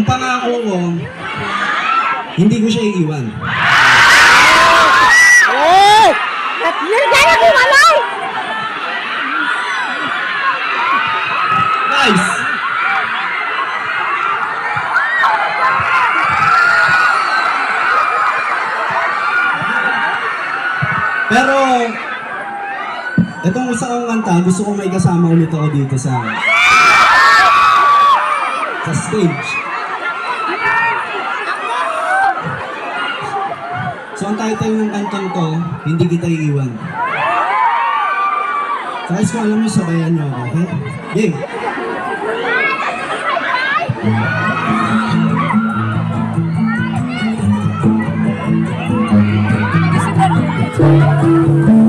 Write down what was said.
Ang pangako ko, hindi ko siya iiwan. Guys! Pero, itong isa kong kanta, gusto kong may kasama ulit ako dito sa stage. So, ang title ng kantang to, Hindi Kita Iiwan. So, guys, kung alam nyo, sabayan nyo ako, okay? Game!